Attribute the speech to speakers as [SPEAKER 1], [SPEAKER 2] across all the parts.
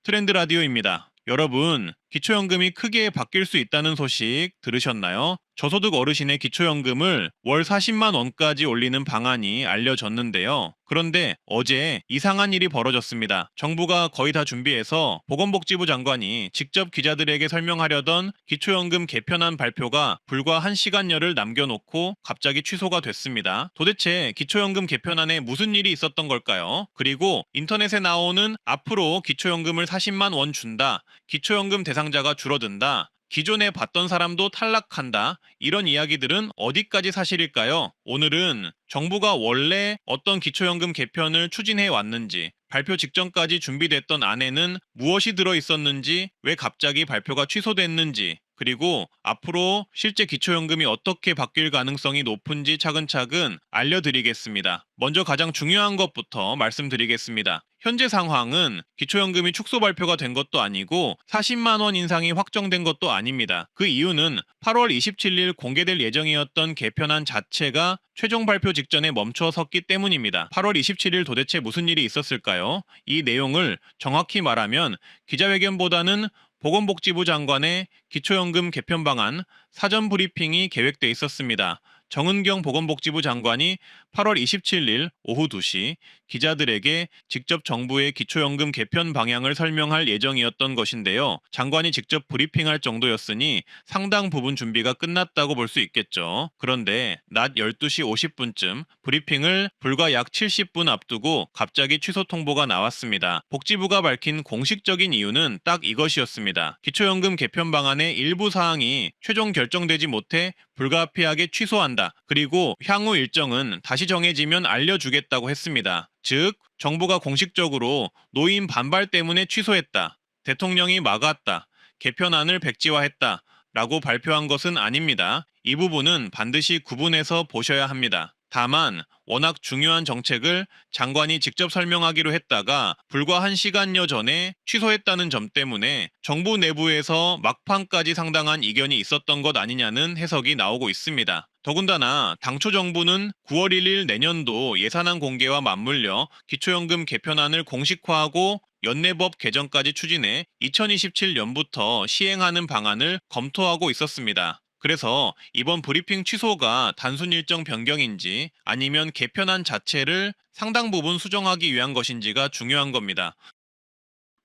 [SPEAKER 1] 트렌드 라디오입니다. 여러분, 기초연금이 크게 바뀔 수 있다는 소식 들으셨나요? 저소득 어르신의 기초연금을 월 40만 원까지 올리는 방안이 알려졌는데요. 그런데 어제 이상한 일이 벌어졌습니다. 정부가 거의 다 준비해서 보건복지부 장관이 직접 기자들에게 설명하려던 기초연금 개편안 발표가 불과 1시간여를 남겨놓고 갑자기 취소가 됐습니다. 도대체 기초연금 개편안에 무슨 일이 있었던 걸까요? 그리고 인터넷에 나오는 앞으로 기초연금을 40만 원 준다, 기초연금 대상자가 줄어든다, 기존에 받던 사람도 탈락한다, 이런 이야기들은 어디까지 사실일까요? 오늘은 정부가 원래 어떤 기초연금 개편을 추진해 왔는지, 발표 직전까지 준비됐던 안에는 무엇이 들어 있었는지, 왜 갑자기 발표가 취소됐는지, 그리고 앞으로 실제 기초연금이 어떻게 바뀔 가능성이 높은지 차근차근 알려드리겠습니다. 먼저 가장 중요한 것부터 말씀드리겠습니다. 현재 상황은 기초연금이 축소 발표가 된 것도 아니고 40만 원 인상이 확정된 것도 아닙니다. 그 이유는 8월 27일 공개될 예정이었던 개편안 자체가 최종 발표 직전에 멈춰섰기 때문입니다. 8월 27일 도대체 무슨 일이 있었을까요? 이 내용을 정확히 말하면 기자회견보다는 보건복지부 장관의 기초연금 개편 방안 사전 브리핑이 계획돼 있었습니다. 정은경 보건복지부 장관이 8월 27일 오후 2시 기자들에게 직접 정부의 기초연금 개편 방향을 설명할 예정이었던 것인데요. 장관이 직접 브리핑할 정도였으니 상당 부분 준비가 끝났다고 볼 수 있겠죠. 그런데 낮 12시 50분쯤 브리핑을 불과 약 70분 앞두고 갑자기 취소 통보가 나왔습니다. 복지부가 밝힌 공식적인 이유는 딱 이것이었습니다. 기초연금 개편 방안의 일부 사항이 최종 결정되지 못해 불가피하게 취소한다. 그리고 향후 일정은 다시 정해지면 알려주겠다고 했습니다. 즉, 정부가 공식적으로 노인 반발 때문에 취소했다, 대통령이 막았다, 개편안을 백지화했다 라고 발표한 것은 아닙니다. 이 부분은 반드시 구분해서 보셔야 합니다. 다만 워낙 중요한 정책을 장관이 직접 설명하기로 했다가 불과 1시간여 전에 취소했다는 점 때문에 정부 내부에서 막판까지 상당한 이견이 있었던 것 아니냐는 해석이 나오고 있습니다. 더군다나 당초 정부는 9월 1일 내년도 예산안 공개와 맞물려 기초연금 개편안을 공식화하고 연내법 개정까지 추진해 2027년부터 시행하는 방안을 검토하고 있었습니다. 그래서 이번 브리핑 취소가 단순 일정 변경인지 아니면 개편안 자체를 상당 부분 수정하기 위한 것인지가 중요한 겁니다.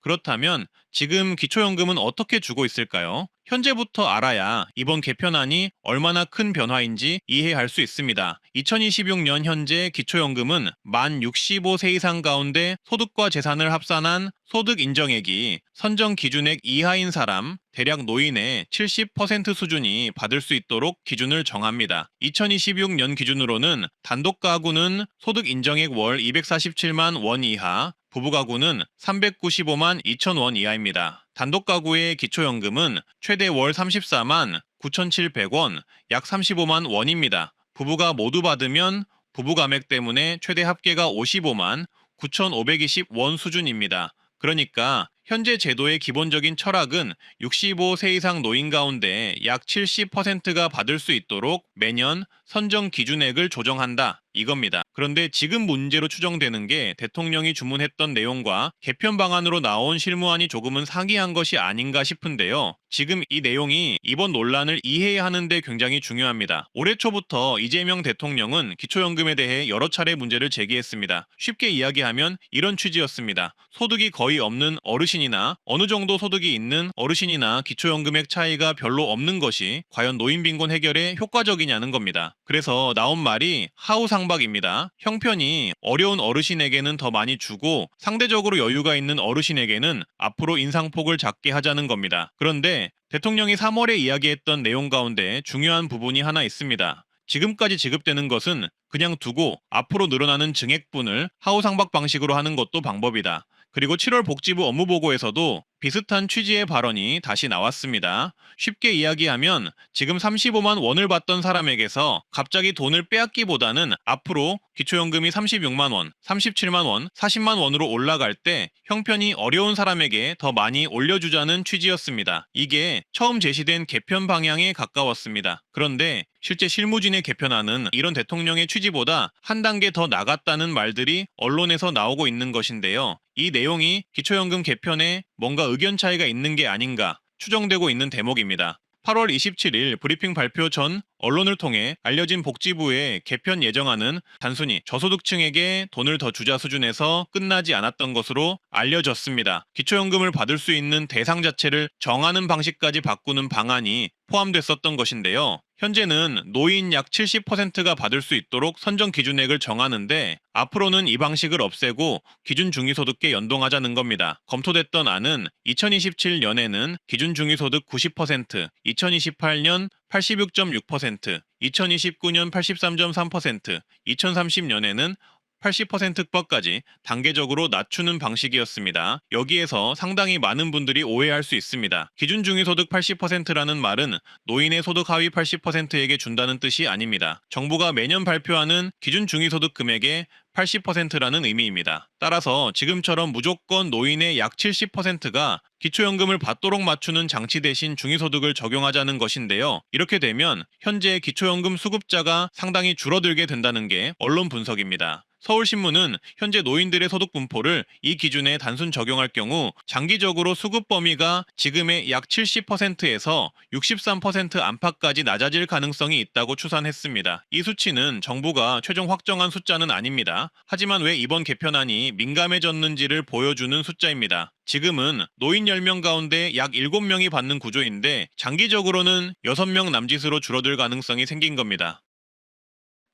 [SPEAKER 1] 그렇다면 지금 기초연금은 어떻게 주고 있을까요? 현재부터 알아야 이번 개편안이 얼마나 큰 변화인지 이해할 수 있습니다. 2026년 현재 기초연금은 만 65세 이상 가운데 소득과 재산을 합산한 소득 인정액이 선정 기준액 이하인 사람, 대략 노인의 70% 수준이 받을 수 있도록 기준을 정합니다. 2026년 기준으로는 단독 가구는 소득 인정액 월 247만 원 이하, 부부 가구는 395만 2천 원 이하입니다. 단독 가구의 기초연금은 최대 월 34만 9,700원, 약 35만 원입니다. 부부가 모두 받으면 부부 감액 때문에 최대 합계가 55만 9,520원 수준입니다. 그러니까 현재 제도의 기본적인 철학은 65세 이상 노인 가운데 약 70%가 받을 수 있도록 매년 선정 기준액을 조정한다, 이겁니다. 그런데 지금 문제로 추정되는 게 대통령이 주문했던 내용과 개편 방안으로 나온 실무안이 조금은 상이한 것이 아닌가 싶은데요. 지금 이 내용이 이번 논란을 이해해야 하는데 굉장히 중요합니다. 올해 초부터 이재명 대통령은 기초연금에 대해 여러 차례 문제를 제기했습니다. 쉽게 이야기하면 이런 취지였습니다. 소득이 거의 없는 어르신이나 어느 정도 소득이 있는 어르신이나 기초연금액 차이가 별로 없는 것이 과연 노인 빈곤 해결에 효과적이냐는 겁니다. 그래서 나온 말이 하우상박입니다. 형편이 어려운 어르신에게는 더 많이 주고 상대적으로 여유가 있는 어르신에게는 앞으로 인상폭을 작게 하자는 겁니다. 그런데 대통령이 3월에 이야기했던 내용 가운데 중요한 부분이 하나 있습니다. 지금까지 지급되는 것은 그냥 두고 앞으로 늘어나는 증액분을 하우상박 방식으로 하는 것도 방법이다. 그리고 7월 복지부 업무보고에서도 비슷한 취지의 발언이 다시 나왔습니다. 쉽게 이야기하면 지금 35만 원을 받던 사람에게서 갑자기 돈을 빼앗기보다는 앞으로 기초연금이 36만 원, 37만 원, 40만 원으로 올라갈 때 형편이 어려운 사람에게 더 많이 올려주자는 취지였습니다. 이게 처음 제시된 개편 방향에 가까웠습니다. 그런데 실제 실무진의 개편안은 이런 대통령의 취지보다 한 단계 더 나갔다는 말들이 언론에서 나오고 있는 것인데요. 이 내용이 기초연금 개편에 뭔가 의견 차이가 있는 게 아닌가 추정되고 있는 대목입니다. 8월 27일 브리핑 발표 전 언론을 통해 알려진 복지부의 개편 예정안은 단순히 저소득층에게 돈을 더 주자 수준에서 끝나지 않았던 것으로 알려졌습니다. 기초연금을 받을 수 있는 대상 자체를 정하는 방식까지 바꾸는 방안이 포함됐었던 것인데요. 현재는 노인 약 70%가 받을 수 있도록 선정 기준액을 정하는데 앞으로는 이 방식을 없애고 기준 중위소득계 연동하자는 겁니다. 검토됐던 안은 2027년에는 기준 중위소득 90%, 2028년 86.6%, 2029년 83.3%, 2030년에는 80%까지 단계적으로 낮추는 방식이었습니다. 여기에서 상당히 많은 분들이 오해할 수 있습니다. 기준 중위소득 80%라는 말은 노인의 소득 하위 80%에게 준다는 뜻이 아닙니다. 정부가 매년 발표하는 기준 중위소득 금액의 80%라는 의미입니다. 따라서 지금처럼 무조건 노인의 약 70%가 기초연금을 받도록 맞추는 장치 대신 중위소득을 적용하자는 것인데요. 이렇게 되면 현재 기초연금 수급자가 상당히 줄어들게 된다는 게 언론 분석입니다. 서울신문은 현재 노인들의 소득 분포를 이 기준에 단순 적용할 경우 장기적으로 수급 범위가 지금의 약 70%에서 63% 안팎까지 낮아질 가능성이 있다고 추산했습니다. 이 수치는 정부가 최종 확정한 숫자는 아닙니다. 하지만 왜 이번 개편안이 민감해졌는지를 보여주는 숫자입니다. 지금은 노인 10명 가운데 약 7명이 받는 구조인데 장기적으로는 6명 남짓으로 줄어들 가능성이 생긴 겁니다.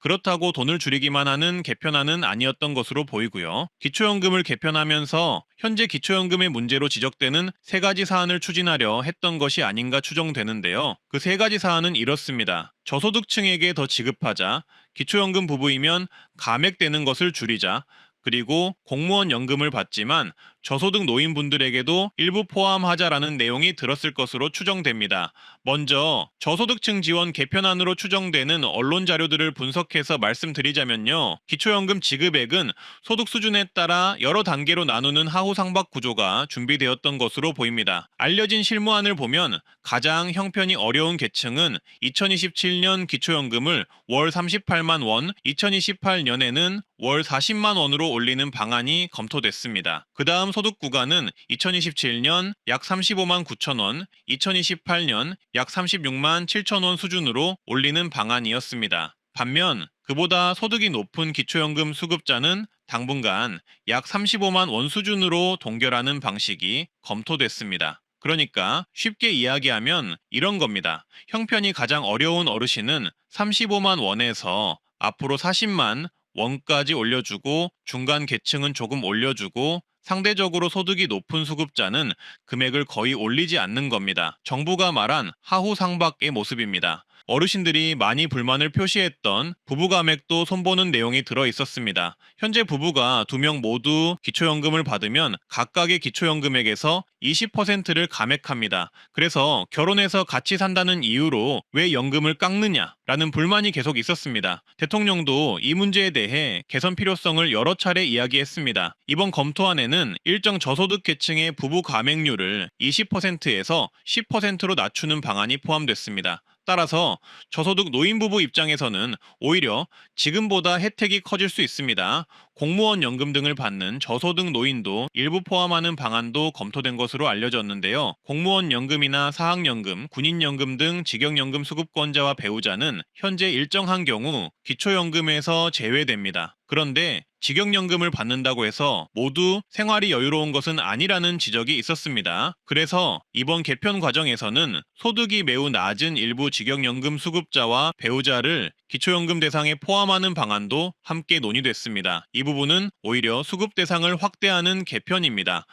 [SPEAKER 1] 그렇다고 돈을 줄이기만 하는 개편안은 아니었던 것으로 보이고요. 기초연금을 개편하면서 현재 기초연금의 문제로 지적되는 세 가지 사안을 추진하려 했던 것이 아닌가 추정되는데요. 그 세 가지 사안은 이렇습니다. 저소득층에게 더 지급하자, 기초연금 부부이면 감액되는 것을 줄이자, 그리고 공무원 연금을 받지만 저소득 노인분들에게도 일부 포함하자라는 내용이 들었을 것으로 추정됩니다. 먼저 저소득층 지원 개편안으로 추정되는 언론 자료들을 분석해서 말씀드리자면요. 기초연금 지급액은 소득 수준에 따라 여러 단계로 나누는 하우상박 구조가 준비되었던 것으로 보입니다. 알려진 실무안을 보면 가장 형편이 어려운 계층은 2027년 기초연금을 월 38만 원, 2028년에는 월 40만 원으로 올리는 방안이 검토됐습니다. 그 다음 소득 구간은 2027년 약 35만 9천 원, 2028년 약 36만 7천 원 수준으로 올리는 방안이었습니다. 반면 그보다 소득이 높은 기초연금 수급자는 당분간 약 35만 원 수준으로 동결하는 방식이 검토됐습니다. 그러니까 쉽게 이야기하면 이런 겁니다. 형편이 가장 어려운 어르신은 35만 원에서 앞으로 40만 원까지 올려주고 중간 계층은 조금 올려주고 상대적으로 소득이 높은 수급자는 금액을 거의 올리지 않는 겁니다. 정부가 말한 하후상박의 모습입니다. 어르신들이 많이 불만을 표시했던 부부 감액도 손보는 내용이 들어 있었습니다. 현재 부부가 2명 모두 기초연금을 받으면 각각의 기초연금액에서 20%를 감액합니다. 그래서 결혼해서 같이 산다는 이유로 왜 연금을 깎느냐라는 불만이 계속 있었습니다. 대통령도 이 문제에 대해 개선 필요성을 여러 차례 이야기했습니다. 이번 검토안에는 일정 저소득 계층의 부부 감액률을 20%에서 10%로 낮추는 방안이 포함됐습니다. 따라서 저소득 노인부부 입장에서는 오히려 지금보다 혜택이 커질 수 있습니다. 공무원 연금 등을 받는 저소득 노인도 일부 포함하는 방안도 검토된 것으로 알려졌는데요. 공무원 연금이나 사학연금, 군인연금 등 직영연금 수급권자와 배우자는 현재 일정한 경우 기초연금에서 제외됩니다. 그런데 직영연금을 받는다고 해서 모두 생활이 여유로운 것은 아니라는 지적이 있었습니다. 그래서 이번 개편 과정에서는 소득이 매우 낮은 일부 직영연금 수급자와 배우자를 기초연금 대상에 포함하는 방안도 함께 논의됐습니다. 이 부분은 오히려 수급 대상을 확대하는 개편입니다.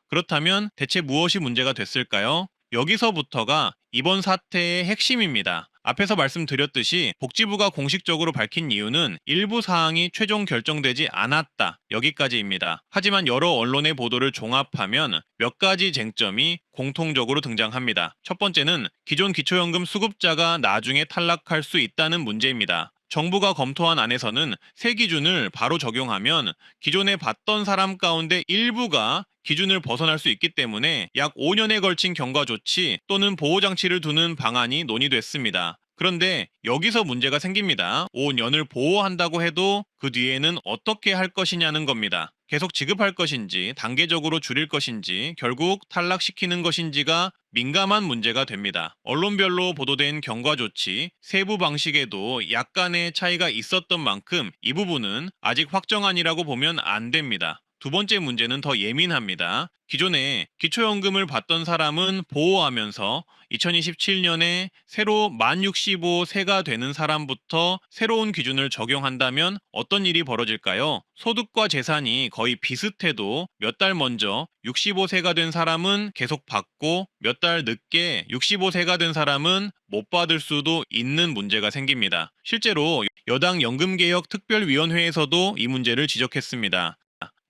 [SPEAKER 1] 그렇다면 대체 무엇이 문제가 됐을까요? 여기서부터가 이번 사태의 핵심입니다. 앞에서 말씀드렸듯이 복지부가 공식적으로 밝힌 이유는 일부 사항이 최종 결정되지 않았다. 여기까지입니다. 하지만 여러 언론의 보도를 종합하면 몇 가지 쟁점이 공통적으로 등장합니다. 첫 번째는 기존 기초연금 수급자가 나중에 탈락할 수 있다는 문제입니다. 정부가 검토한 안에서는 새 기준을 바로 적용하면 기존에 받던 사람 가운데 일부가 기준을 벗어날 수 있기 때문에 약 5년에 걸친 경과 조치 또는 보호장치를 두는 방안이 논의됐습니다. 그런데 여기서 문제가 생깁니다. 5년을 보호한다고 해도 그 뒤에는 어떻게 할 것이냐는 겁니다. 계속 지급할 것인지, 단계적으로 줄일 것인지, 결국 탈락시키는 것인지가 민감한 문제가 됩니다. 언론별로 보도된 경과 조치, 세부 방식에도 약간의 차이가 있었던 만큼 이 부분은 아직 확정안이라고 보면 안 됩니다. 두 번째 문제는 더 예민합니다. 기존에 기초연금을 받던 사람은 보호하면서 2027년에 새로 만 65세가 되는 사람부터 새로운 기준을 적용한다면 어떤 일이 벌어질까요? 소득과 재산이 거의 비슷해도 몇 달 먼저 65세가 된 사람은 계속 받고 몇 달 늦게 65세가 된 사람은 못 받을 수도 있는 문제가 생깁니다. 실제로 여당 연금개혁 특별위원회에서도 이 문제를 지적했습니다.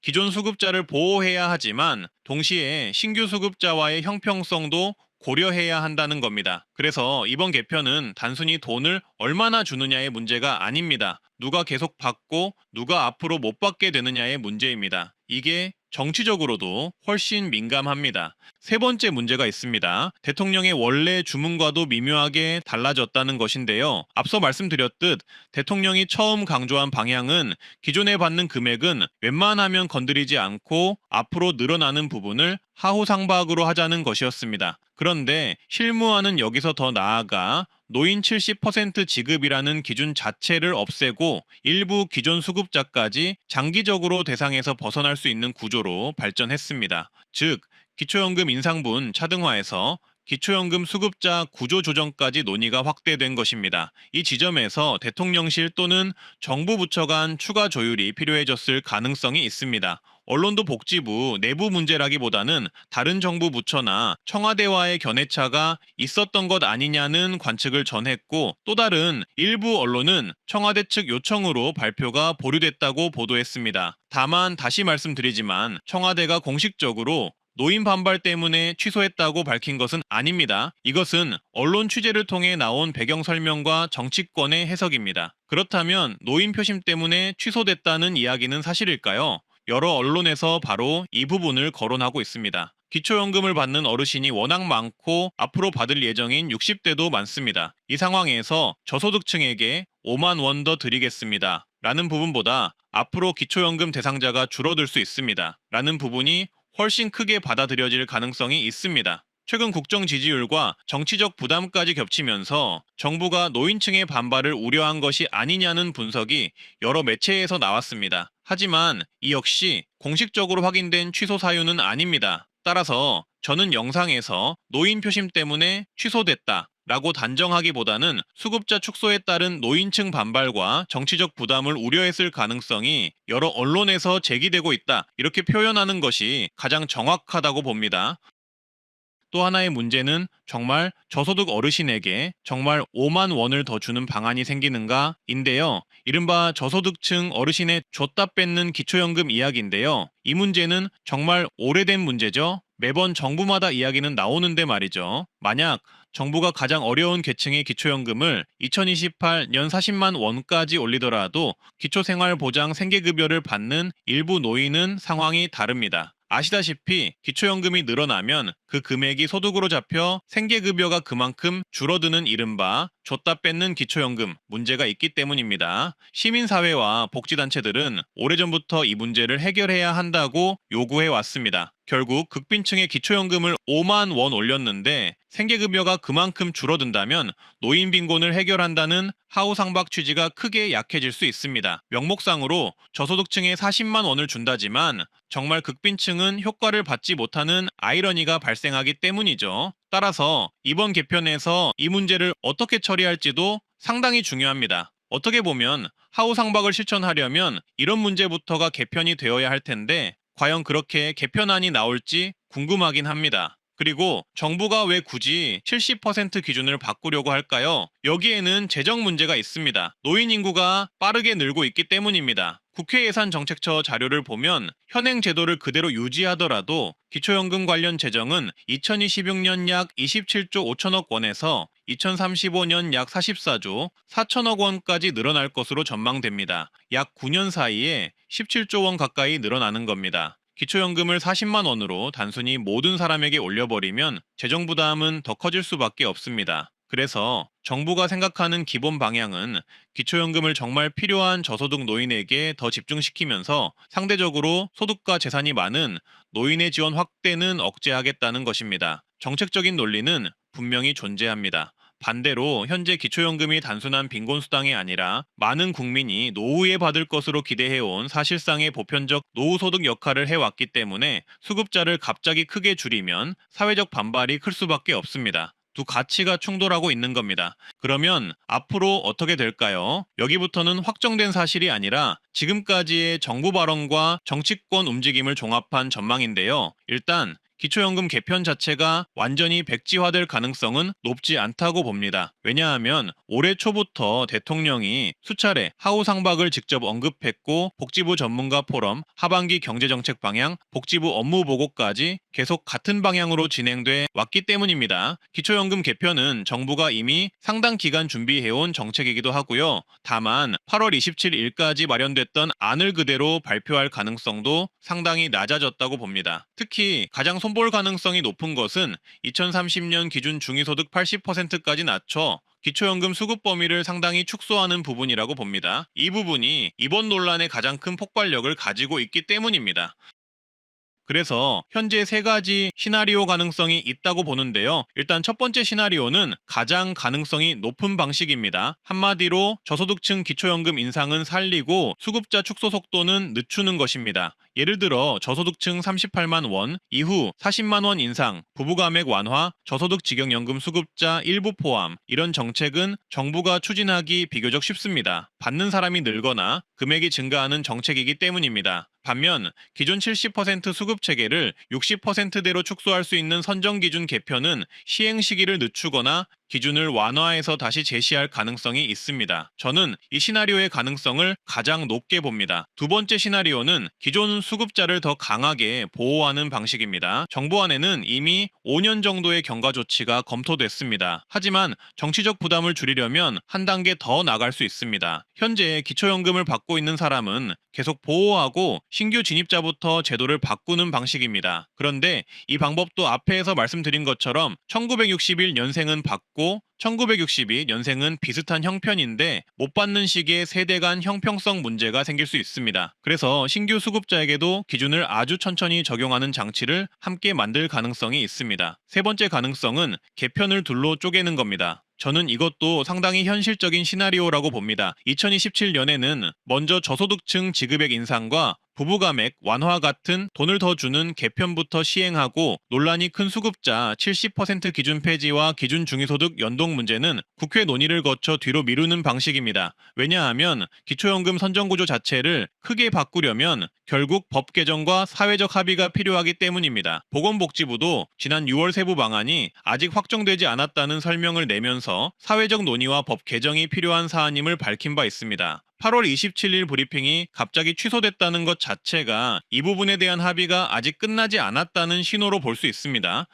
[SPEAKER 1] 기존 수급자를 보호해야 하지만 동시에 신규 수급자와의 형평성도 고려해야 한다는 겁니다. 그래서 이번 개편은 단순히 돈을 얼마나 주느냐의 문제가 아닙니다. 누가 계속 받고 누가 앞으로 못 받게 되느냐의 문제입니다. 이게 정치적으로도 훨씬 민감합니다. 세 번째 문제가 있습니다. 대통령의 원래 주문과도 미묘하게 달라졌다는 것인데요. 앞서 말씀드렸듯 대통령이 처음 강조한 방향은 기존에 받는 금액은 웬만하면 건드리지 않고 앞으로 늘어나는 부분을 하후상박으로 하자는 것이었습니다. 그런데 실무화는 여기서 더 나아가 노인 70% 지급이라는 기준 자체를 없애고 일부 기존 수급자까지 장기적으로 대상에서 벗어날 수 있는 구조로 발전했습니다. 즉, 기초연금 인상분 차등화에서 기초연금 수급자 구조 조정까지 논의가 확대된 것입니다. 이 지점에서 대통령실 또는 정부 부처 간 추가 조율이 필요해졌을 가능성이 있습니다. 언론도 복지부 내부 문제라기보다는 다른 정부 부처나 청와대와의 견해차가 있었던 것 아니냐는 관측을 전했고, 또 다른 일부 언론은 청와대 측 요청으로 발표가 보류됐다고 보도했습니다. 다만 다시 말씀드리지만 청와대가 공식적으로 노인 반발 때문에 취소했다고 밝힌 것은 아닙니다. 이것은 언론 취재를 통해 나온 배경 설명과 정치권의 해석입니다. 그렇다면 노인 표심 때문에 취소됐다는 이야기는 사실일까요? 여러 언론에서 바로 이 부분을 거론하고 있습니다. 기초연금을 받는 어르신이 워낙 많고 앞으로 받을 예정인 60대도 많습니다. 이 상황에서 저소득층에게 5만 원 더 드리겠습니다. 라는 부분보다 앞으로 기초연금 대상자가 줄어들 수 있습니다. 라는 부분이 훨씬 크게 받아들여질 가능성이 있습니다. 최근 국정 지지율과 정치적 부담까지 겹치면서 정부가 노인층의 반발을 우려한 것이 아니냐는 분석이 여러 매체에서 나왔습니다. 하지만 이 역시 공식적으로 확인된 취소 사유는 아닙니다. 따라서 저는 영상에서 노인 표심 때문에 취소됐다 라고 단정하기보다는 수급자 축소에 따른 노인층 반발과 정치적 부담을 우려했을 가능성이 여러 언론에서 제기되고 있다, 이렇게 표현하는 것이 가장 정확하다고 봅니다. 또 하나의 문제는 정말 저소득 어르신에게 정말 5만 원을 더 주는 방안이 생기는가 인데요. 이른바 저소득층 어르신의 줬다 뺏는 기초연금 이야기인데요. 이 문제는 정말 오래된 문제죠. 매번 정부마다 이야기는 나오는데 말이죠. 만약 정부가 가장 어려운 계층의 기초연금을 2028년 40만 원까지 올리더라도 기초생활보장 생계급여를 받는 일부 노인은 상황이 다릅니다. 아시다시피 기초연금이 늘어나면 그 금액이 소득으로 잡혀 생계급여가 그만큼 줄어드는 이른바 줬다 뺏는 기초연금 문제가 있기 때문입니다. 시민사회와 복지단체들은 오래전부터 이 문제를 해결해야 한다고 요구해 왔습니다. 결국 극빈층의 기초연금을 5만 원 올렸는데 생계급여가 그만큼 줄어든다면 노인 빈곤을 해결한다는 하우상박 취지가 크게 약해질 수 있습니다. 명목상으로 저소득층에 40만 원을 준다지만 정말 극빈층은 효과를 받지 못하는 아이러니가 발생하기 때문이죠. 따라서 이번 개편에서 이 문제를 어떻게 처리할지도 상당히 중요합니다. 어떻게 보면 하우상박을 실천하려면 이런 문제부터가 개편이 되어야 할 텐데 과연 그렇게 개편안이 나올지 궁금하긴 합니다. 그리고 정부가 왜 굳이 70% 기준을 바꾸려고 할까요? 여기에는 재정 문제가 있습니다. 노인 인구가 빠르게 늘고 있기 때문입니다. 국회 예산정책처 자료를 보면 현행 제도를 그대로 유지하더라도 기초연금 관련 재정은 2026년 약 27조 5천억 원에서 2035년 약 44조 4천억 원까지 늘어날 것으로 전망됩니다. 약 9년 사이에 17조 원 가까이 늘어나는 겁니다. 기초연금을 40만 원으로 단순히 모든 사람에게 올려버리면 재정 부담은 더 커질 수밖에 없습니다. 그래서 정부가 생각하는 기본 방향은 기초연금을 정말 필요한 저소득 노인에게 더 집중시키면서 상대적으로 소득과 재산이 많은 노인의 지원 확대는 억제하겠다는 것입니다. 정책적인 논리는 분명히 존재합니다. 반대로 현재 기초연금이 단순한 빈곤수당이 아니라 많은 국민이 노후에 받을 것으로 기대해온 사실상의 보편적 노후소득 역할을 해왔기 때문에 수급자를 갑자기 크게 줄이면 사회적 반발이 클 수밖에 없습니다. 두 가치가 충돌하고 있는 겁니다. 그러면 앞으로 어떻게 될까요? 여기부터는 확정된 사실이 아니라 지금까지의 정부 발언과 정치권 움직임을 종합한 전망인데요. 일단 기초연금 개편 자체가 완전히 백지화될 가능성은 높지 않다고 봅니다. 왜냐하면 올해 초부터 대통령이 수차례 하우상박을 직접 언급했고 복지부 전문가 포럼, 하반기 경제정책 방향, 복지부 업무 보고까지 계속 같은 방향으로 진행돼 왔기 때문입니다. 기초연금 개편은 정부가 이미 상당 기간 준비해온 정책이기도 하고요. 다만 8월 27일까지 마련됐던 안을 그대로 발표할 가능성도 상당히 낮아졌다고 봅니다. 특히 가장 손볼 가능성이 높은 것은 2030년 기준 중위소득 80%까지 낮춰 기초연금 수급 범위를 상당히 축소하는 부분이라고 봅니다. 이 부분이 이번 논란의 가장 큰 폭발력을 가지고 있기 때문입니다. 그래서 현재 세 가지 시나리오 가능성이 있다고 보는데요. 일단 첫 번째 시나리오는 가장 가능성이 높은 방식입니다. 한마디로 저소득층 기초연금 인상은 살리고 수급자 축소 속도는 늦추는 것입니다. 예를 들어 저소득층 38만 원, 이후 40만 원 인상, 부부가맥 완화, 저소득 직영연금 수급자 일부 포함 이런 정책은 정부가 추진하기 비교적 쉽습니다. 받는 사람이 늘거나 금액이 증가하는 정책이기 때문입니다. 반면 기존 70% 수급 체계를 60%대로 축소할 수 있는 선정 기준 개편은 시행 시기를 늦추거나 기준을 완화해서 다시 제시할 가능성이 있습니다. 저는 이 시나리오의 가능성을 가장 높게 봅니다. 두 번째 시나리오는 기존 수급자를 더 강하게 보호하는 방식입니다. 정부안에는 이미 5년 정도의 경과 조치가 검토됐습니다. 하지만 정치적 부담을 줄이려면 한 단계 더 나갈 수 있습니다. 현재 기초연금을 받고 있는 사람은 계속 보호하고 신규 진입자부터 제도를 바꾸는 방식입니다. 그런데 이 방법도 앞에서 말씀드린 것처럼 1961년생은 받고 1962년생은 비슷한 형편인데 못 받는 시기에 세대 간 형평성 문제가 생길 수 있습니다. 그래서 신규 수급자에게도 기준을 아주 천천히 적용하는 장치를 함께 만들 가능성이 있습니다. 세 번째 가능성은 개편을 둘로 쪼개는 겁니다. 저는 이것도 상당히 현실적인 시나리오라고 봅니다. 2027년에는 먼저 저소득층 지급액 인상과 부부가맥 완화 같은 돈을 더 주는 개편부터 시행하고 논란이 큰 수급자 70% 기준 폐지와 기준 중위소득 연동 문제는 국회 논의를 거쳐 뒤로 미루는 방식입니다. 왜냐하면 기초연금 선정구조 자체를 크게 바꾸려면 결국 법 개정과 사회적 합의가 필요하기 때문입니다. 보건복지부도 지난 6월 세부 방안이 아직 확정되지 않았다는 설명을 내면서 사회적 논의와 법 개정이 필요한 사안임을 밝힌 바 있습니다. 8월 27일 브리핑이 갑자기 취소됐다는 것 자체가 이 부분에 대한 합의가 아직 끝나지 않았다는 신호로 볼 수 있습니다.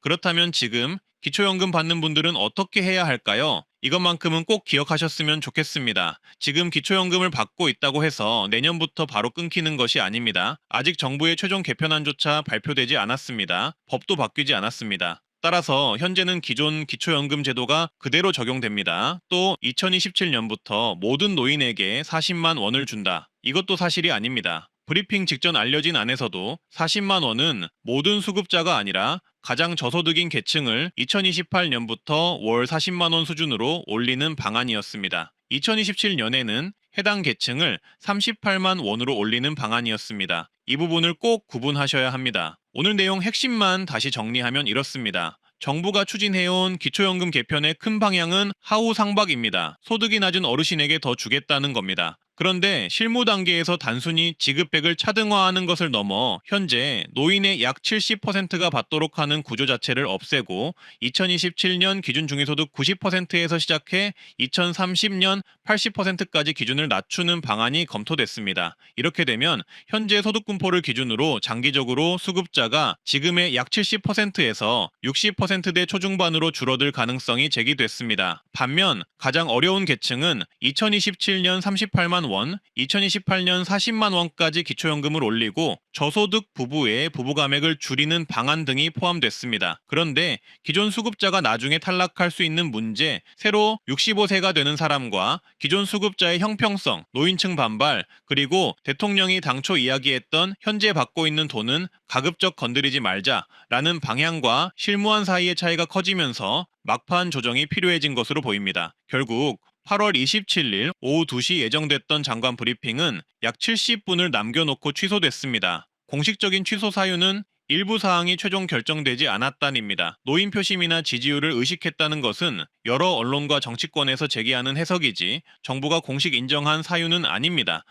[SPEAKER 1] 그렇다면 지금 기초연금 받는 분들은 어떻게 해야 할까요? 이것만큼은 꼭 기억하셨으면 좋겠습니다. 지금 기초연금을 받고 있다고 해서 내년부터 바로 끊기는 것이 아닙니다. 아직 정부의 최종 개편안조차 발표되지 않았습니다. 법도 바뀌지 않았습니다. 따라서 현재는 기존 기초연금 제도가 그대로 적용됩니다. 또 2027년부터 모든 노인에게 40만 원을 준다. 이것도 사실이 아닙니다. 브리핑 직전 알려진 안에서도 40만 원은 모든 수급자가 아니라 가장 저소득인 계층을 2028년부터 월 40만 원 수준으로 올리는 방안이었습니다. 2027년에는 해당 계층을 38만 원으로 올리는 방안이었습니다. 이 부분을 꼭 구분하셔야 합니다. 오늘 내용 핵심만 다시 정리하면 이렇습니다. 정부가 추진해온 기초연금 개편의 큰 방향은 하우상박입니다. 소득이 낮은 어르신에게 더 주겠다는 겁니다. 그런데 실무 단계에서 단순히 지급액을 차등화하는 것을 넘어 현재 노인의 약 70%가 받도록 하는 구조 자체를 없애고 2027년 기준 중위소득 90%에서 시작해 2030년 80%까지 기준을 낮추는 방안이 검토됐습니다. 이렇게 되면 현재 소득분포를 기준으로 장기적으로 수급자가 지금의 약 70%에서 60%대 초중반으로 줄어들 가능성이 제기됐습니다. 반면 가장 어려운 계층은 2027년 38만 원, 2028년 40만 원까지 기초연금을 올리고 저소득 부부의 부부가액을 줄이는 방안 등이 포함됐습니다. 그런데 기존 수급자가 나중에 탈락할 수 있는 문제, 새로 65세가 되는 사람과 기존 수급자의 형평성, 노인층 반발, 그리고 대통령이 당초 이야기했던 현재 받고 있는 돈은 가급적 건드리지 말자라는 방향과 실무안 사이의 차이가 커지면서 막판 조정이 필요해진 것으로 보입니다. 결국 8월 27일 오후 2시 예정됐던 장관 브리핑은 약 70분을 남겨놓고 취소됐습니다. 공식적인 취소 사유는 일부 사항이 최종 결정되지 않았다입니다. 노인 표심이나 지지율을 의식했다는 것은 여러 언론과 정치권에서 제기하는 해석이지 정부가 공식 인정한 사유는 아닙니다.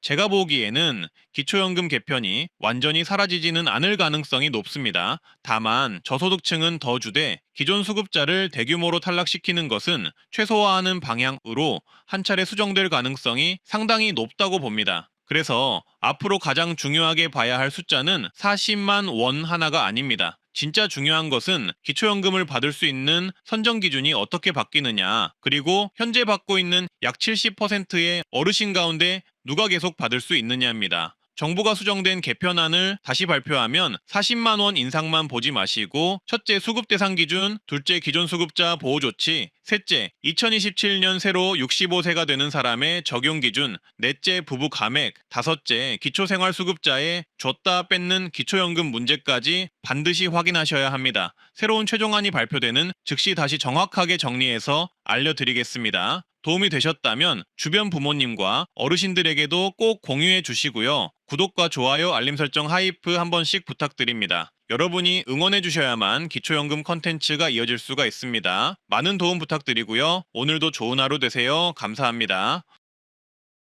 [SPEAKER 1] 제가 보기에는 기초연금 개편이 완전히 사라지지는 않을 가능성이 높습니다. 다만 저소득층은 더 주되 기존 수급자를 대규모로 탈락시키는 것은 최소화하는 방향으로 한 차례 수정될 가능성이 상당히 높다고 봅니다. 그래서 앞으로 가장 중요하게 봐야 할 숫자는 40만 원 하나가 아닙니다. 진짜 중요한 것은 기초연금을 받을 수 있는 선정 기준이 어떻게 바뀌느냐, 그리고 현재 받고 있는 약 70%의 어르신 가운데 누가 계속 받을 수 있느냐입니다. 정부가 수정된 개편안을 다시 발표하면 40만 원 인상만 보지 마시고 첫째 수급 대상 기준, 둘째 기존 수급자 보호 조치, 셋째 2027년 새로 65세가 되는 사람의 적용 기준, 넷째 부부 감액, 다섯째 기초생활수급자의 줬다 뺏는 기초연금 문제까지 반드시 확인하셔야 합니다. 새로운 최종안이 발표되는 즉시 다시 정확하게 정리해서 알려드리겠습니다. 도움이 되셨다면 주변 부모님과 어르신들에게도 꼭 공유해 주시고요. 구독과 좋아요, 알림 설정 하이프 한 번씩 부탁드립니다. 여러분이 응원해 주셔야만 기초연금 컨텐츠가 이어질 수가 있습니다. 많은 도움 부탁드리고요. 오늘도 좋은 하루 되세요. 감사합니다.